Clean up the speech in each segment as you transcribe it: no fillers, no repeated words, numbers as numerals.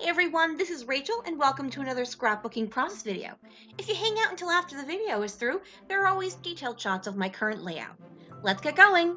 Hey everyone, this is Rachel and welcome to another scrapbooking process video. If you hang out until after the video is through, there are always detailed shots of my current layout. Let's get going!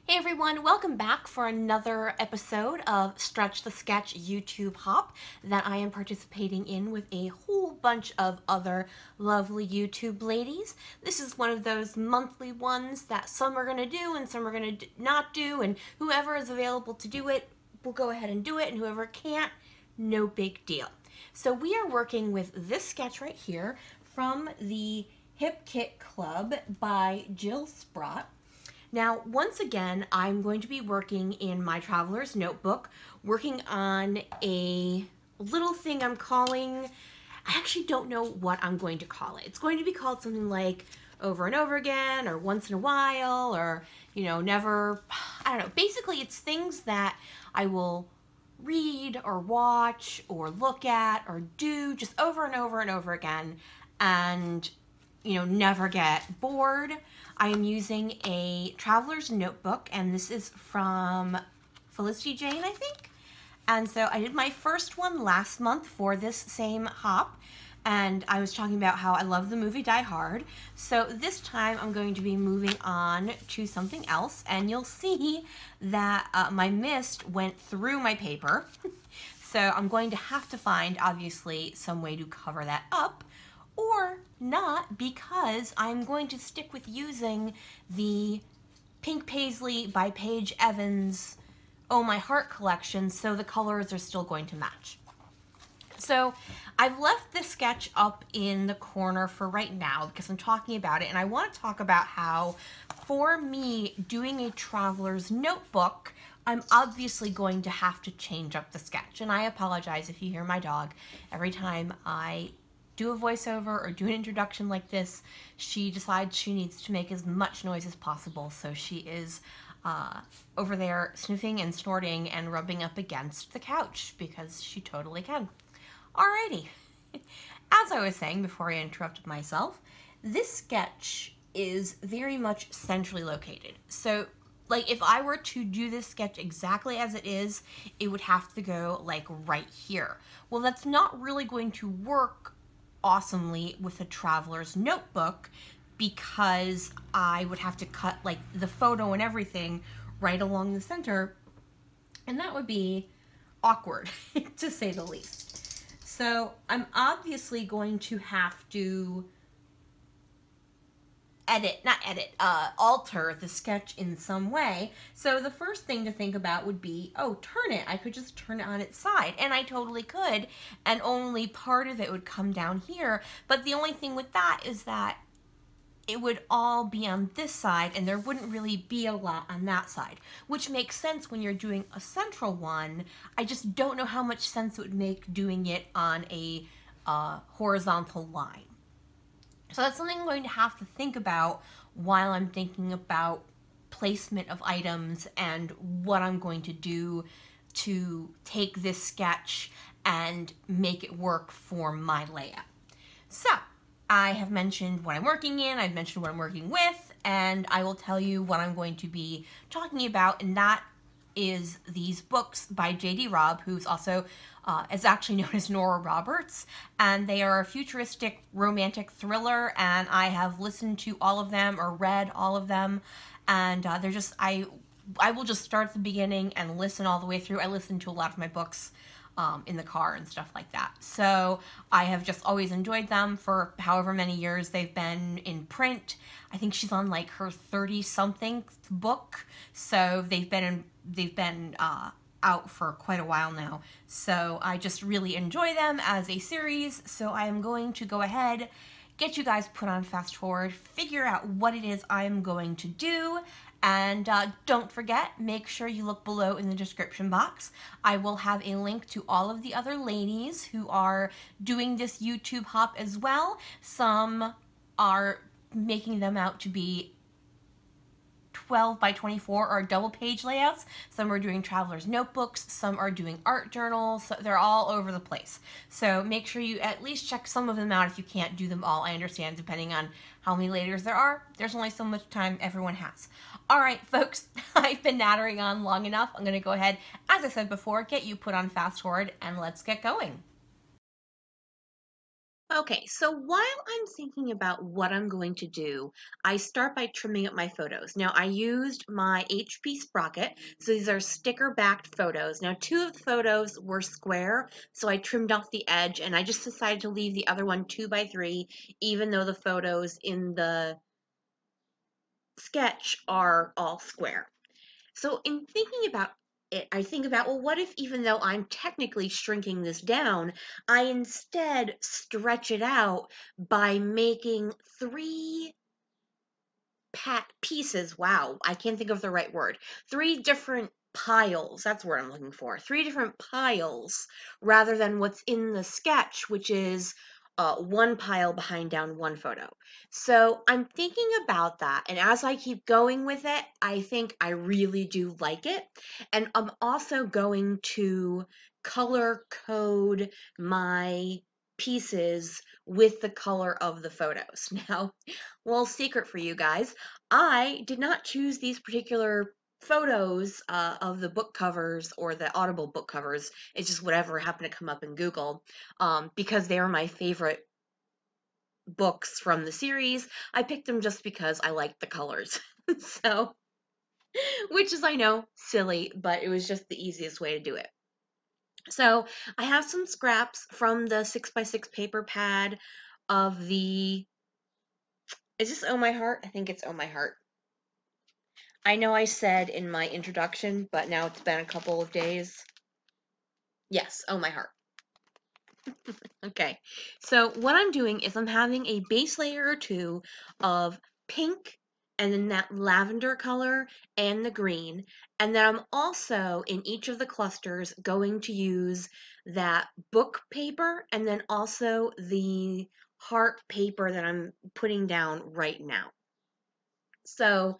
Hey everyone, welcome back for another episode of Stretch the Sketch YouTube Hop that I am participating in with a whole bunch of other lovely YouTube ladies. This is one of those monthly ones that some are going to do and some are going to not do, and whoever is available to do it will go ahead and do it, and whoever can't, no big deal. So we are working with this sketch right here from the Hip Kit Club by Jill Sprott. Now, once again, I'm going to be working in my traveler's notebook, working on a little thing I'm calling, I actually don't know what I'm going to call it. It's going to be called something like over and over again, or once in a while, or, you know, never, I don't know. Basically, it's things that I will read or watch or look at or do just over and over and over again and, you know, never get bored. I am using a traveler's notebook, and this is from Felicity Jane, I think. And so I did my first one last month for this same hop, and I was talking about how I love the movie Die Hard. So this time I'm going to be moving on to something else, and you'll see that my mist went through my paper. So I'm going to have to find, obviously, some way to cover that up, or not, because I'm going to stick with using the Pink Paisley by Paige Evans Oh My Heart collection, so the colors are still going to match. So I've left this sketch up in the corner for right now because I'm talking about it, and I want to talk about how, for me, doing a traveler's notebook, I'm obviously going to have to change up the sketch. And I apologize if you hear my dog. Every time I do a voiceover or do an introduction like this, she decides she needs to make as much noise as possible, so she is over there sniffing and snorting and rubbing up against the couch because she totally can. Alrighty, as I was saying before I interrupted myself, this sketch is very much centrally located. So, like, if I were to do this sketch exactly as it is, it would have to go, like, right here. Well, that's not really going to work awesomely with a traveler's notebook because I would have to cut, like, the photo and everything right along the center, and that would be awkward to say the least. So I'm obviously going to have to alter the sketch in some way. So the first thing to think about would be, oh, turn it. I could just turn it on its side, and I totally could, and only part of it would come down here. But the only thing with that is that it would all be on this side, and there wouldn't really be a lot on that side, which makes sense when you're doing a central one. I just don't know how much sense it would make doing it on a horizontal line. So that's something I'm going to have to think about while I'm thinking about placement of items and what I'm going to do to take this sketch and make it work for my layout. So I have mentioned what I'm working in, I've mentioned what I'm working with, and I will tell you what I'm going to be talking about, and that is these books by J.D. Robb, who's also is actually known as Nora Roberts, and they are a futuristic romantic thriller, and I have listened to all of them or read all of them, and they're just, I will just start at the beginning and listen all the way through. I listen to a lot of my books in the car and stuff like that. So I have just always enjoyed them for however many years they've been in print. I think she's on like her 30-something book, so they've been out for quite a while now. So I just really enjoy them as a series. So I am going to go ahead, get you guys put on fast forward, figure out what it is I am going to do, And don't forget, make sure you look below in the description box. I will have a link to all of the other ladies who are doing this YouTube hop as well. Some are making them out to be 12 by 24 or double page layouts. Some are doing traveler's notebooks, some are doing art journals, so they're all over the place. So make sure you at least check some of them out if you can't do them all. I understand depending on how many layers there are, there's only so much time everyone has. All right, folks, I've been nattering on long enough. I'm gonna go ahead, as I said before, get you put on fast forward and let's get going. Okay, so while I'm thinking about what I'm going to do, I start by trimming up my photos. Now, I used my HP Sprocket, so these are sticker-backed photos. Now, 2 of the photos were square, so I trimmed off the edge, and I just decided to leave the other one 2 by 3, even though the photos in the sketch are all square. So in thinking about it, I think about, well, what if even though I'm technically shrinking this down, I instead stretch it out by making 3 pieces. Wow, I can't think of the right word. 3 different piles. That's what I'm looking for. 3 different piles rather than what's in the sketch, which is 1 pile behind down 1 photo. So I'm thinking about that, and as I keep going with it, I think I really do like it. And I'm also going to color code my pieces with the color of the photos. Now, little secret for you guys, I did not choose these particular photos of the book covers or the Audible book covers. It's just whatever happened to come up in Google because they were my favorite books from the series. I picked them just because I liked the colors. So, which is, I know, silly, but it was just the easiest way to do it. So I have some scraps from the 6x6 paper pad of the, is this Oh My Heart? I think it's Oh My Heart. I know I said in my introduction, but now it's been a couple of days. Yes, Oh My Heart. Okay, so what I'm doing is I'm having a base layer or 2 of pink and then that lavender color and the green. And then I'm also in each of the clusters going to use that book paper and then also the heart paper that I'm putting down right now. So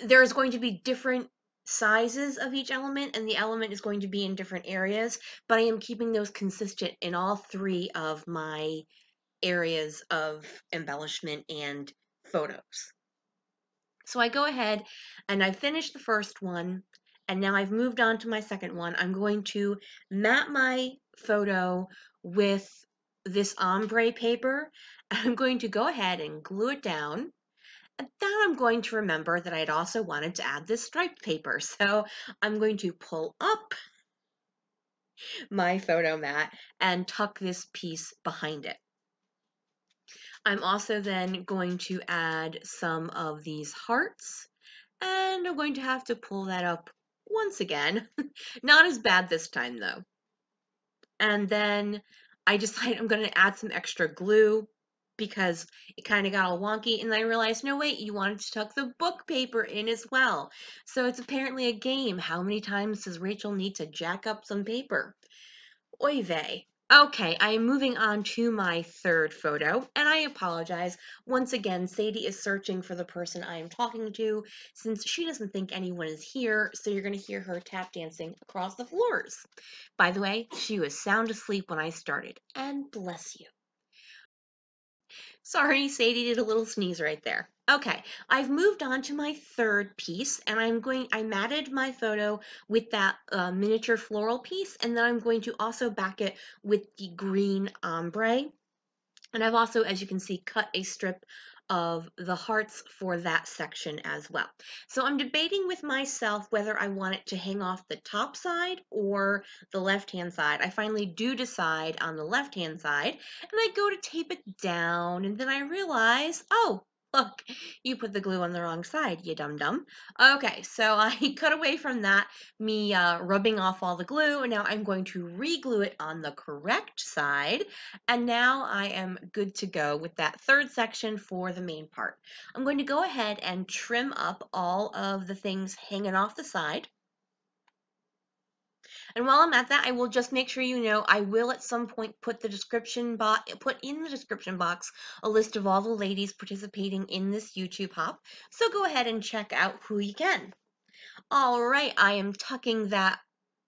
there's going to be different sizes of each element and the element is going to be in different areas, but I am keeping those consistent in all 3 of my areas of embellishment and photos. So I go ahead and I finished the first one and now I've moved on to my second one. I'm going to map my photo with this ombre paper. I'm going to go ahead and glue it down. And then I'm going to remember that I'd also wanted to add this striped paper. So I'm going to pull up my photo mat and tuck this piece behind it. I'm also then going to add some of these hearts, and I'm going to have to pull that up once again. Not as bad this time though. And then I decided I'm going to add some extra glue because it kind of got all wonky, and then I realized, no wait, you wanted to tuck the book paper in as well. So it's apparently a game. How many times does Rachel need to jack up some paper? Oy vey. Okay, I am moving on to my third photo, and I apologize. Once again, Sadie is searching for the person I am talking to since she doesn't think anyone is here, so you're going to hear her tap dancing across the floors. By the way, she was sound asleep when I started, and bless you. Sorry, Sadie did a little sneeze right there. Okay, I've moved on to my third piece, and I matted my photo with that miniature floral piece, and then I'm going to also back it with the green ombre. And I've also, as you can see, cut a strip of the hearts for that section as well. So I'm debating with myself whether I want it to hang off the top side or the left-hand side. I finally do decide on the left-hand side, and I go to tape it down, and then I realize, oh, look, you put the glue on the wrong side, you dum-dum. Okay, so I cut away from that, me rubbing off all the glue, and now I'm going to re-glue it on the correct side, and now I am good to go with that third section for the main part. I'm going to go ahead and trim up all of the things hanging off the side. And while I'm at that, I will just make sure you know I will at some point put in the description box a list of all the ladies participating in this YouTube hop. So go ahead and check out who you can. All right, I am tucking that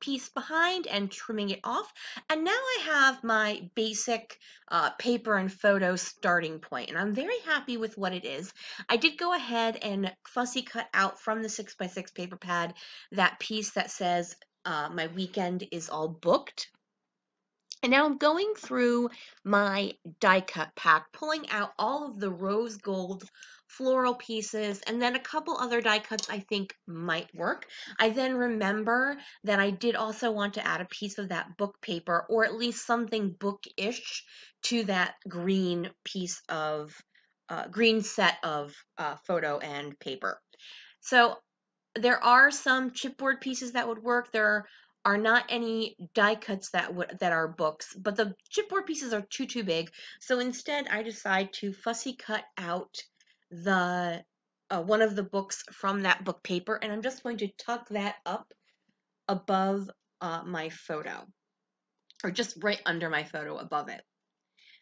piece behind and trimming it off. And now I have my basic paper and photo starting point, and I'm very happy with what it is. I did go ahead and fussy cut out from the 6x6 paper pad that piece that says my weekend is all booked. And now I'm going through my die cut pack, pulling out all of the rose gold floral pieces, and then a couple other die cuts I think might work. I then remember that I did also want to add a piece of that book paper, or at least something bookish, to that green piece of green set of photo and paper. So there are some chipboard pieces that would work. There are not any die cuts that are books, but the chipboard pieces are too big. So instead, I decide to fussy cut out the one of the books from that book paper, and I'm just going to tuck that up above my photo, or just right under my photo above it.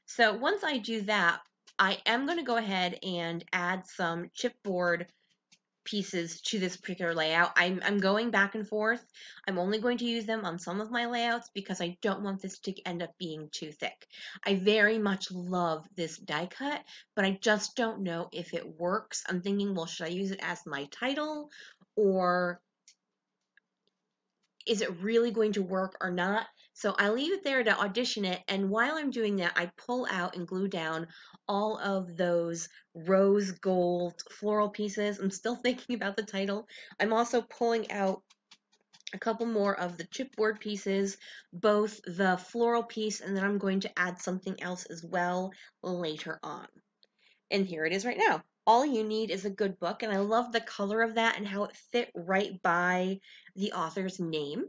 So once I do that, I am going to go ahead and add some chipboard pieces to this particular layout. I'm going back and forth. I'm only going to use them on some of my layouts because I don't want this to end up being too thick. I very much love this die cut, but I just don't know if it works. I'm thinking, well, should I use it as my title, or is it really going to work or not? So I leave it there to audition it, and while I'm doing that, I pull out and glue down all of those rose gold floral pieces. I'm still thinking about the title. I'm also pulling out a couple more of the chipboard pieces, both the floral piece, and then I'm going to add something else as well later on. And here it is right now. All you need is a good book, and I love the color of that and how it fit right by the author's name.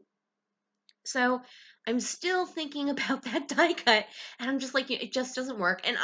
So I'm still thinking about that die cut, and I'm just like, it just doesn't work. And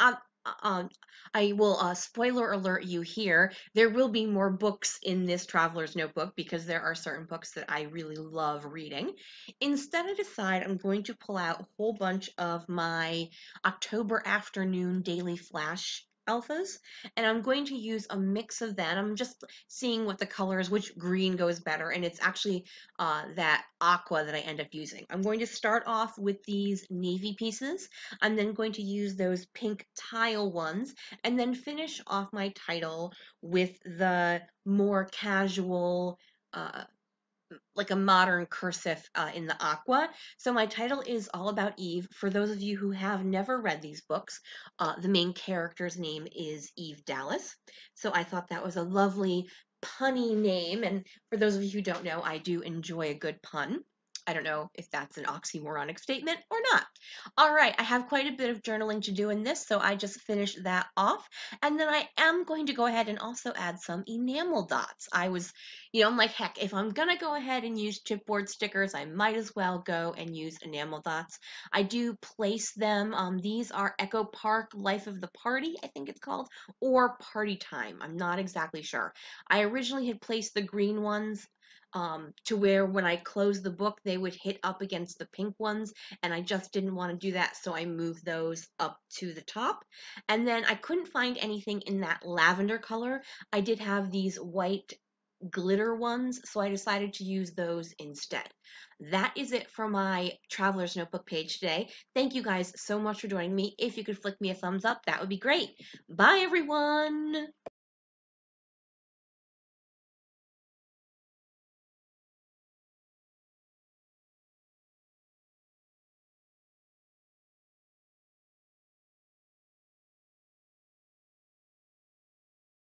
I will spoiler alert you here. There will be more books in this traveler's notebook because there are certain books that I really love reading. Instead, I decide I'm going to pull out a whole bunch of my October afternoon daily flash alphas, and I'm going to use a mix of them. I'm just seeing what the colors, which green goes better, and it's actually that aqua that I end up using. I'm going to start off with these navy pieces. I'm then going to use those pink tile ones, and then finish off my title with the more casual, like a modern cursive in the aqua. So my title is all about Eve. For those of you who have never read these books, the main character's name is Eve Dallas. So I thought that was a lovely punny name. And for those of you who don't know, I do enjoy a good pun. I don't know if that's an oxymoronic statement or not. All right, I have quite a bit of journaling to do in this, so I just finished that off. And then I am going to go ahead and also add some enamel dots. I'm like, heck, if I'm gonna go ahead and use chipboard stickers, I might as well go and use enamel dots. I do place them. These are Echo Park Life of the Party, I think it's called, or Party Time. I'm not exactly sure. I originally had placed the green ones to where when I closed the book, they would hit up against the pink ones, and I just didn't want to do that, so I moved those up to the top. And then I couldn't find anything in that lavender color. I did have these white glitter ones, so I decided to use those instead. That is it for my Traveler's Notebook page today. Thank you guys so much for joining me. If you could flick me a thumbs up, that would be great. Bye, everyone!